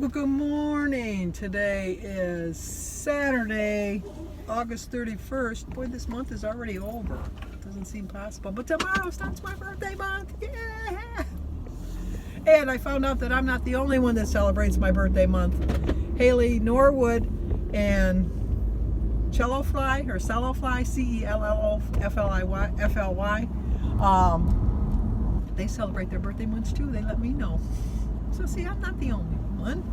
Well, good morning. Today is Saturday, August 31st. Boy, this month is already over. Doesn't seem possible. But tomorrow starts my birthday month. Yeah! And I found out that I'm not the only one that celebrates my birthday month. Haley Norwood and Cellofly, Cellofly, they celebrate their birthday months too. They let me know. So see, I'm not the only one.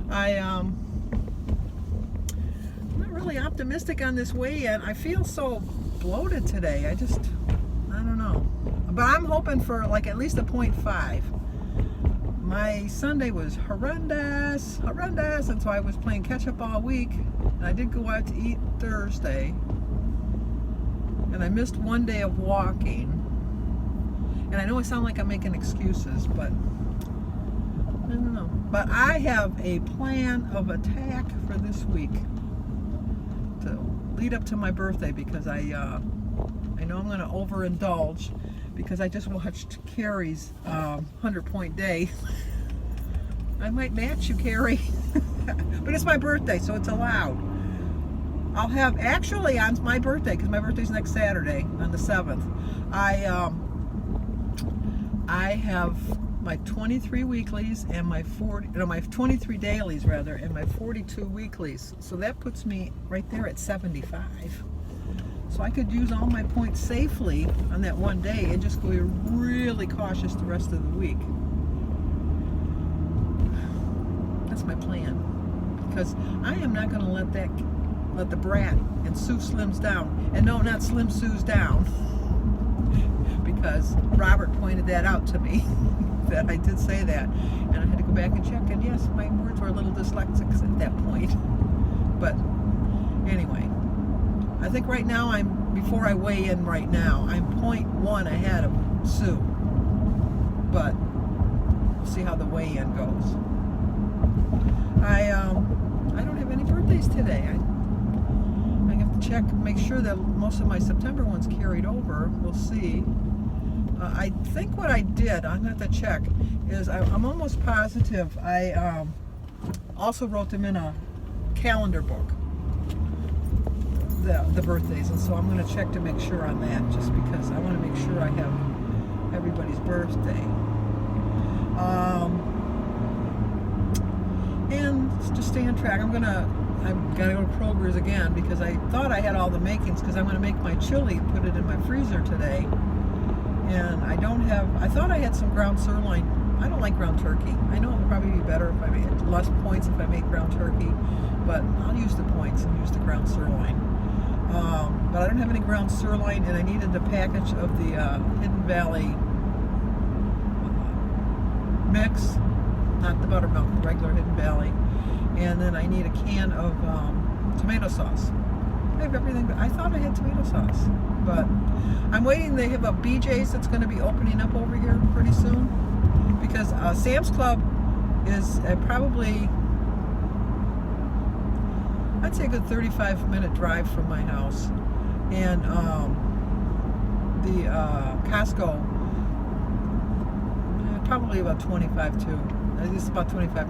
I'm not really optimistic on this weigh-in. I feel so bloated today. I don't know. But I'm hoping for like at least a 0.5. My Sunday was horrendous, and so I was playing catch up all week. And I did go out to eat Thursday, and I missed one day of walking. And I know I sound like I'm making excuses, but I don't know. But I have a plan of attack for this week to lead up to my birthday, because I know I'm going to overindulge, because I just watched Carrie's 100-point day. I might match you, Carrie. But it's my birthday, so it's allowed. I'll have, actually on my birthday, because my birthday's next Saturday on the 7th, I have my 23 weeklies and my 23 dailies rather, and my 42 weeklies. So that puts me right there at 75. So I could use all my points safely on that one day and just go really cautious the rest of the week. That's my plan, because I am not going to let the brat and Sue Slims down. And no, not Slim Sue's down, because Robert pointed that out to me, that I did say that, and I had to go back and check, and yes, my words were a little dyslexic at that point. But anyway, I think right now before I weigh in right now, I'm 0.1 ahead of Sue, but we'll see how the weigh-in goes. I don't have any birthdays today. I have to check, make sure that most of my September ones carried over. We'll see. I think what I did, I'm going to have to check, is I'm almost positive I also wrote them in a calendar book, the birthdays, and so I'm going to check to make sure on that, just because I want to make sure I have everybody's birthday. And just stay on track. I'm gonna go to Kroger's again, because I thought I had all the makings, because I'm gonna make my chili, put it in my freezer today. And I thought I had some ground sirloin. I don't like ground turkey. I know it would probably be better if I made less points if I made ground turkey, but I'll use the points and use the ground sirloin. But I don't have any ground sirloin, and I needed the package of the Hidden Valley mix, not the buttermilk, the regular Hidden Valley. And then I need a can of tomato sauce. I have everything, but I thought I had tomato sauce. But I'm waiting. They have a BJ's that's going to be opening up over here pretty soon, because Sam's Club is probably, I'd say a good 35-minute drive from my house. And the Costco, probably about 25 too. It's about 25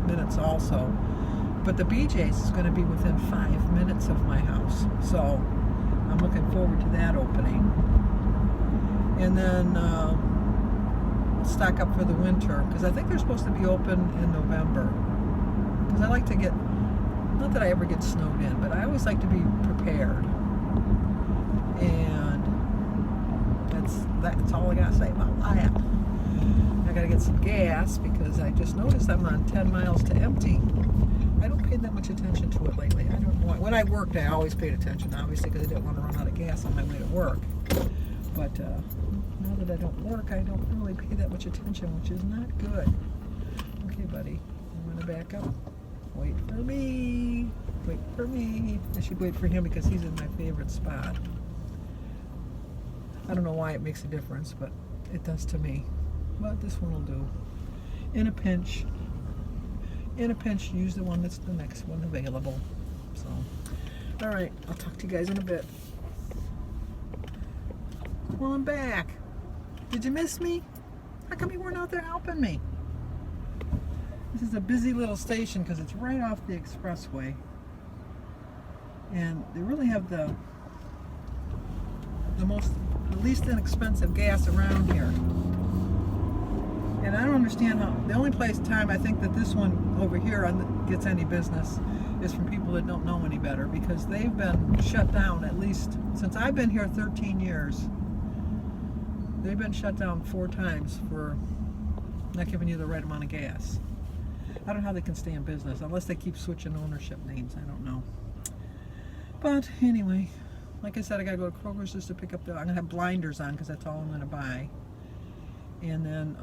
minutes also. But the BJ's is going to be within 5 minutes of my house. So I'm looking forward to that opening. And then stock up for the winter, because I think they're supposed to be open in November. Because I like to get, not that I ever get snowed in, but I always like to be prepared. And that's all I got to say about that. I got to get some gas, because I just noticed I'm on 10 miles to empty. I don't pay that much attention to it lately. I don't know why. When I worked, I always paid attention, obviously, because I didn't want to run out of gas on my way to work. But now that I don't work, I don't really pay that much attention, which is not good. Okay, buddy, I'm going to back up. Wait for me. Wait for me. I should wait for him, because he's in my favorite spot. I don't know why it makes a difference, but it does to me. But this one will do. In a pinch, use the one that's the next one available. So, all right, I'll talk to you guys in a bit. Well, I'm back. Did you miss me? How come you weren't out there helping me? This is a busy little station because it's right off the expressway. And they really have the least inexpensive gas around here. And I don't understand how, the only time I think that this one over here gets any business is from people that don't know any better, because they've been shut down at least since I've been here 13 years. They've been shut down 4 times for not giving you the right amount of gas. I don't know how they can stay in business unless they keep switching ownership names. I don't know. But anyway, like I said, I gotta go to Kroger's just to pick up I'm gonna have blinders on because that's all I'm gonna buy. And then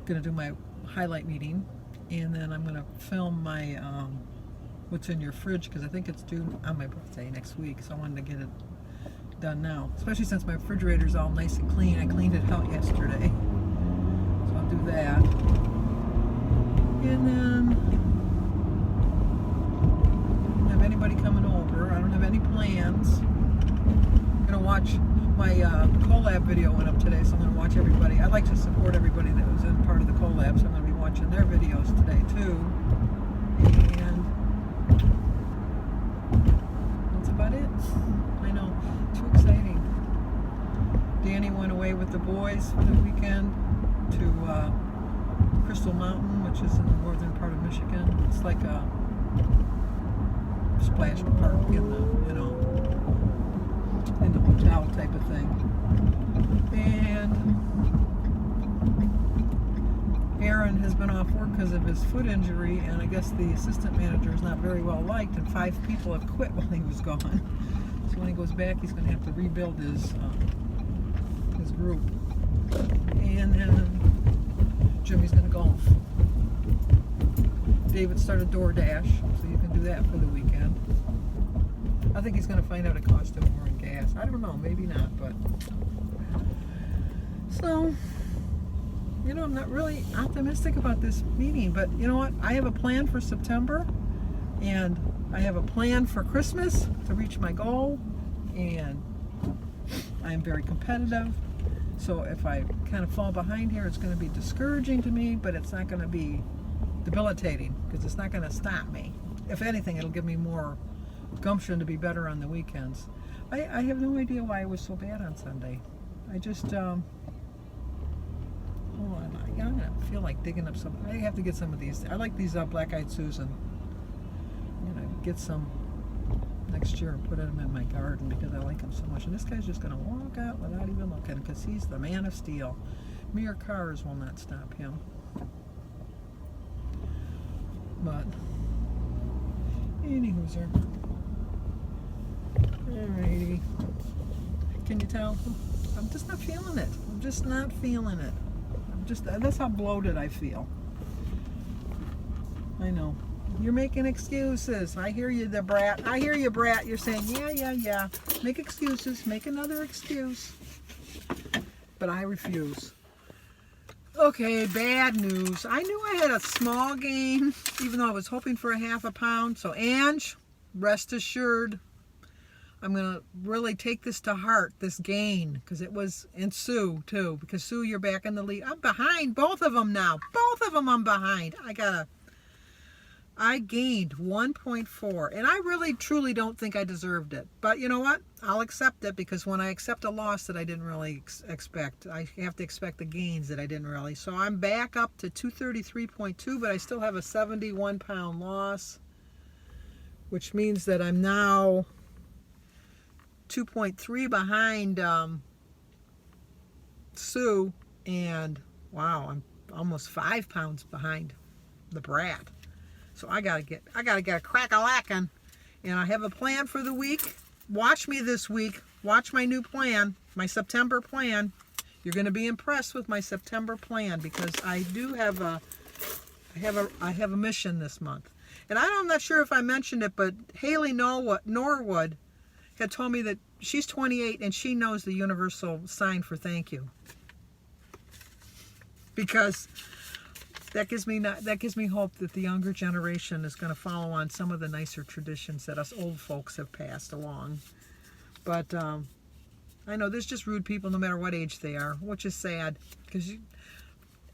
gonna do my highlight meeting, and then I'm gonna film my what's in your fridge, because I think it's due on my birthday next week, so I wanted to get it done now, especially since my refrigerator's all nice and clean. I cleaned it out yesterday, so I'll do that. And then I don't have anybody coming over. I don't have any plans. I'm gonna watch my collab video went up today, so I'm gonna watch everybody. I like to support everybody that was in part of the collab, so I'm gonna be watching their videos today too. And that's about it. I know, too exciting. Danny went away with the boys for the weekend to Crystal Mountain, which is in the northern part of Michigan. It's like a splash park in the, in the hotel type of thing. And Aaron has been off work because of his foot injury, and I guess the assistant manager is not very well liked, and 5 people have quit while he was gone. So when he goes back, he's going to have to rebuild his group. And then Jimmy's going to golf. David started DoorDash, so you can do that for the weekend. I think he's going to find out it costs him more in gas. I don't know, maybe not, but so, I'm not really optimistic about this meeting, but you know what? I have a plan for September, and I have a plan for Christmas to reach my goal, and I am very competitive. So if I kind of fall behind here, it's going to be discouraging to me, but it's not going to be debilitating because it's not going to stop me. If anything, it'll give me more gumption to be better on the weekends. I have no idea why I was so bad on Sunday. I just, hold on, I feel like digging up some. I have to get some of these. I like these Black-Eyed Susan. I'm going to get some next year and put them in my garden because I like them so much. And this guy's just going to walk out without even looking because he's the man of steel. Mere cars will not stop him. But, anywho's alrighty. Can you tell? I'm just not feeling it. I'm just not feeling it. That's how bloated I feel. I know. You're making excuses. I hear you, the brat. I hear you, brat. You're saying, yeah. Make excuses. Make another excuse. But I refuse. Okay, bad news. I knew I had a small gain, even though I was hoping for a half a pound. So, Ange, rest assured, I'm going to really take this to heart, this gain, because it was, and Sue, too, because Sue, you're back in the lead. I'm behind both of them now. Both of them I'm behind. I gained 1.4, and I really, truly don't think I deserved it. But you know what? I'll accept it, because when I accept a loss that I didn't really expect, I have to expect the gains that I didn't really. So I'm back up to 233.2, but I still have a 71-pound loss, which means that I'm now 2.3 behind Sue, and wow, I'm almost 5 pounds behind the brat. So I gotta get a crack-a-lackin', and I have a plan for the week. Watch me this week. Watch my new plan, my September plan. You're gonna be impressed with my September plan because I do have I have a mission this month, and I'm not sure if I mentioned it, but Haley Norwood had told me that she's 28 and she knows the universal sign for thank you, because that gives me hope that the younger generation is going to follow on some of the nicer traditions that us old folks have passed along. But I know there's just rude people no matter what age they are, which is sad, because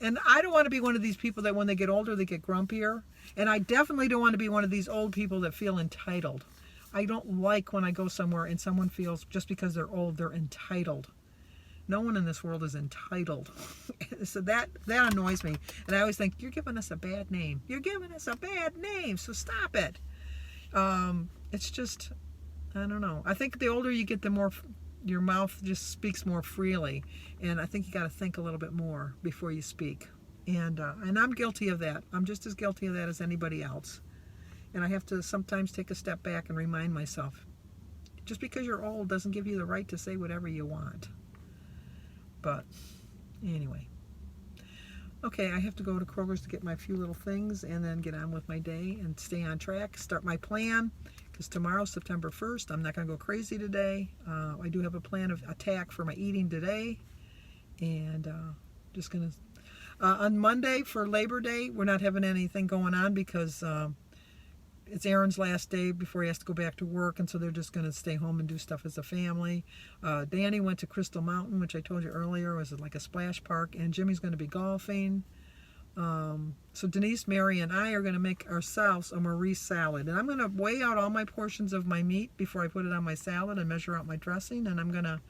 And I don't want to be one of these people that when they get older, they get grumpier. And I definitely don't want to be one of these old people that feel entitled. I don't like when I go somewhere and someone feels just because they're old, they're entitled. No one in this world is entitled. So that annoys me. And I always think, you're giving us a bad name. You're giving us a bad name, so stop it. It's just, I don't know. I think the older you get, the more your mouth just speaks more freely. And I think you got to think a little bit more before you speak. And I'm guilty of that. I'm just as guilty of that as anybody else. And I have to sometimes take a step back and remind myself, just because you're old doesn't give you the right to say whatever you want. But anyway. Okay, I have to go to Kroger's to get my few little things and then get on with my day and stay on track, start my plan, because tomorrow's September 1st. I'm not going to go crazy today. I do have a plan of attack for my eating today. And just going to... on Monday for Labor Day, we're not having anything going on because it's Aaron's last day before he has to go back to work, and so they're just going to stay home and do stuff as a family. Danny went to Crystal Mountain, which I told you earlier was like a splash park, and Jimmy's going to be golfing. So Denise, Mary, and I are going to make ourselves a Marie salad, and I'm going to weigh out all my portions of my meat before I put it on my salad and measure out my dressing, and I'm going to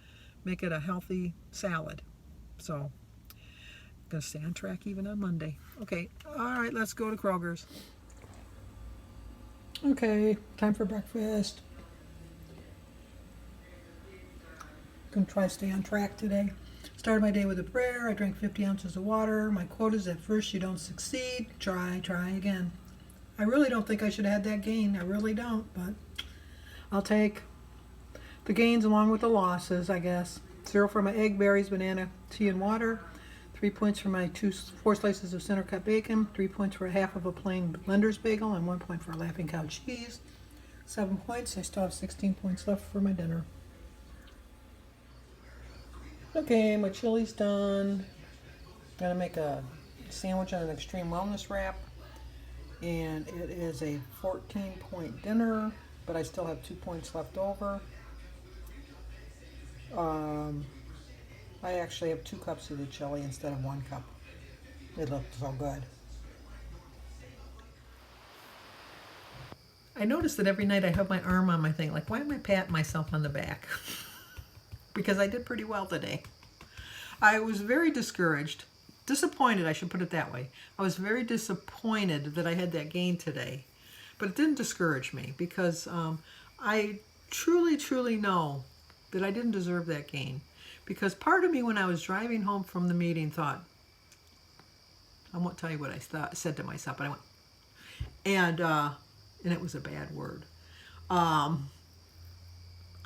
make it a healthy salad. So I'm going to stay on track even on Monday. Okay, all right, let's go to Kroger's. Okay, time for breakfast. Gonna try to stay on track today. Started my day with a prayer. I drank 50 ounces of water. My quote is, at first you don't succeed, try again. I really don't think I should have had that gain. I really don't, but I'll take the gains along with the losses, I guess. 0 for my egg, berries, banana, tea, and water. 3 points for my 4 slices of center cut bacon, 3 points for a half of a plain Blender's bagel, and 1 point for a Laughing Cow cheese. 7 points. I still have 16 points left for my dinner. Okay, my chili's done. Gonna make a sandwich on an extreme wellness wrap, and it is a 14-point dinner, but I still have 2 points left over. I actually have 2 cups of the chili instead of 1 cup. It looked so good. I noticed that every night I have my arm on my thing. Like, why am I patting myself on the back? Because I did pretty well today. I was very discouraged. Disappointed, I should put it that way. I was very disappointed that I had that gain today. But it didn't discourage me because I truly know that I didn't deserve that gain. Because part of me, when I was driving home from the meeting, thought, I won't tell you what I said to myself, but I went, and it was a bad word. I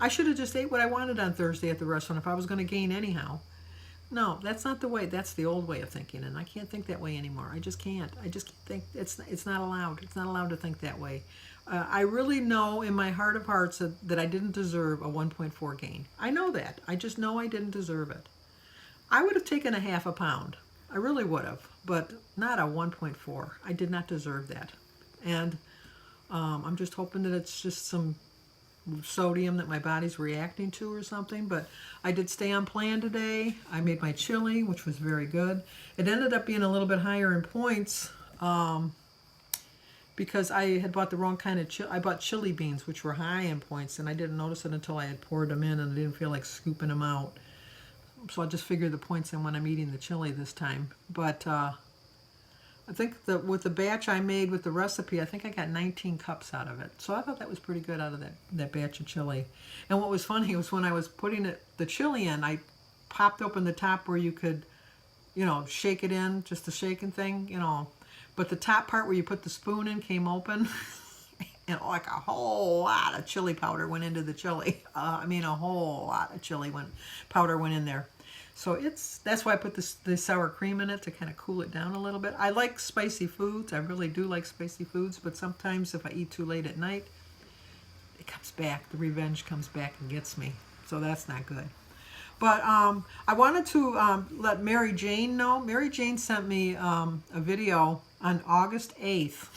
should have just ate what I wanted on Thursday at the restaurant if I was going to gain anyhow. No, that's not the way. That's the old way of thinking, and I can't think that way anymore. I just can't. I just can't think. It's not allowed. It's not allowed to think that way. I really know in my heart of hearts that I didn't deserve a 1.4 gain. I know that. I just know I didn't deserve it. I would have taken a half a pound. I really would have, but not a 1.4. I did not deserve that. And I'm just hoping that it's just some sodium that my body's reacting to or something. But I did stay on plan today. I made my chili, which was very good. It ended up being a little bit higher in points because I had bought the wrong kind of chili. I bought chili beans, which were high in points, and I didn't notice it until I had poured them in, and I didn't feel like scooping them out. So I'll just figure the points in when I'm eating the chili this time. But I think that with the batch I made with the recipe, I think I got 19 cups out of it. So I thought that was pretty good out of that batch of chili. And what was funny was when I was putting the chili in, I popped open the top where you could, shake it in, just the shaking thing, But the top part where you put the spoon in came open. And like a whole lot of chili powder went into the chili. A whole lot of powder went in there. So that's why I put the sour cream in it to kind of cool it down a little bit. I like spicy foods. I really do like spicy foods. But sometimes if I eat too late at night, it comes back. The revenge comes back and gets me. So that's not good. But I wanted to let Mary Jane know. Mary Jane sent me a video on August 8th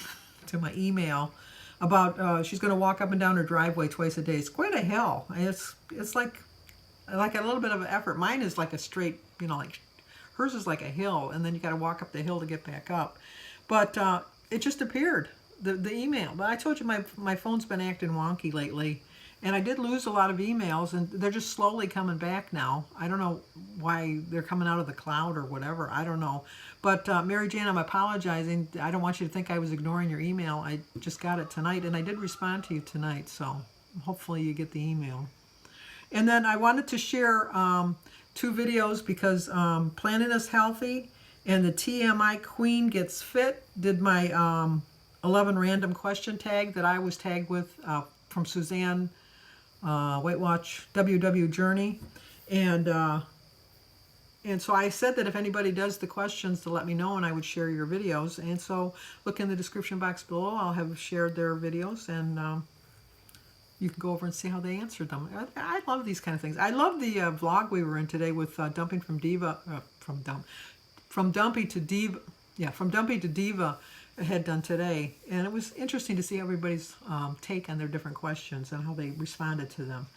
to my email about she's going to walk up and down her driveway twice a day. It's quite a hill. It's like a little bit of an effort. Mine is like a straight, Hers is like a hill, and then you got to walk up the hill to get back up. But it just appeared, the email. But I told you my phone's been acting wonky lately. And I did lose a lot of emails, and they're just slowly coming back now. I don't know why they're coming out of the cloud or whatever. I don't know. But Mary Jane, I'm apologizing. I don't want you to think I was ignoring your email. I just got it tonight, and I did respond to you tonight. So hopefully you get the email. And then I wanted to share 2 videos because Planet is Healthy and the TMI Queen Gets Fit did my 11 random question tag that I was tagged with from Suzanne Weight Watch WW Journey, and so I said that if anybody does the questions to let me know, and I would share your videos. And so look in the description box below. I'll have shared their videos, and you can go over and see how they answered them. I love these kind of things. I love the vlog we were in today with dumping from Diva, from Dumpy to Diva. Yeah, from Dumpy to Diva. Had done today, and it was interesting to see everybody's take on their different questions and how they responded to them.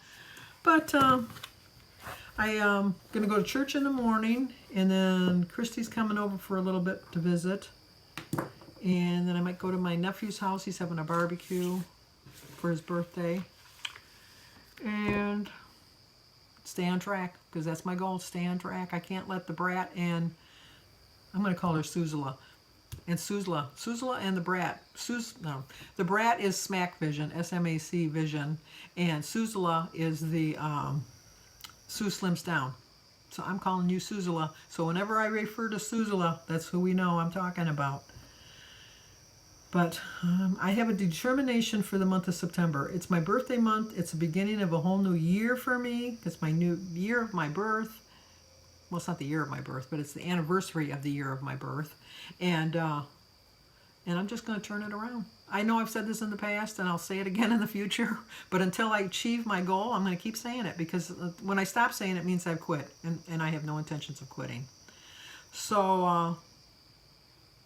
But I am going to go to church in the morning, and then Christy's coming over for a little bit to visit, and then I might go to my nephew's house. He's having a barbecue for his birthday, and stay on track, because that's my goal, stay on track. I can't let the brat, and I'm going to call her Suzela. And Suzela and the brat. The brat is Smack Vision, SMAC Vision, and Suzela is the Sue Slims Down. So I'm calling you Suzela. So whenever I refer to Suzela, that's who we know I'm talking about. But I have a determination for the month of September. It's my birthday month. It's the beginning of a whole new year for me. It's my new year of my birth. Well, it's not the year of my birth, but it's the anniversary of the year of my birth. And I'm just going to turn it around. I know I've said this in the past, and I'll say it again in the future, but until I achieve my goal, I'm going to keep saying it, because when I stop saying it, it means I've quit, and I have no intentions of quitting. So,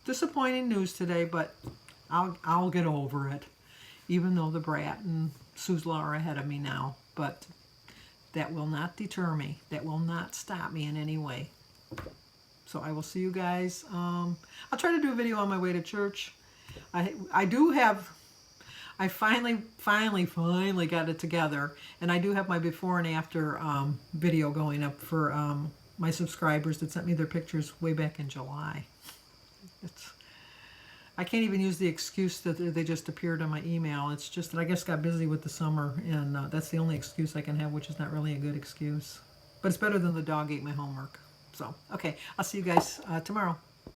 disappointing news today, but I'll get over it, even though the brat and Suzela are ahead of me now. But that will not deter me. That will not stop me in any way. So I will see you guys. I'll try to do a video on my way to church. I finally got it together, and I do have my before and after video going up for my subscribers that sent me their pictures way back in July. I can't even use the excuse that they just appeared on my email. It's just that I guess got busy with the summer, and that's the only excuse I can have, which is not really a good excuse. But it's better than the dog ate my homework. So, okay, I'll see you guys tomorrow.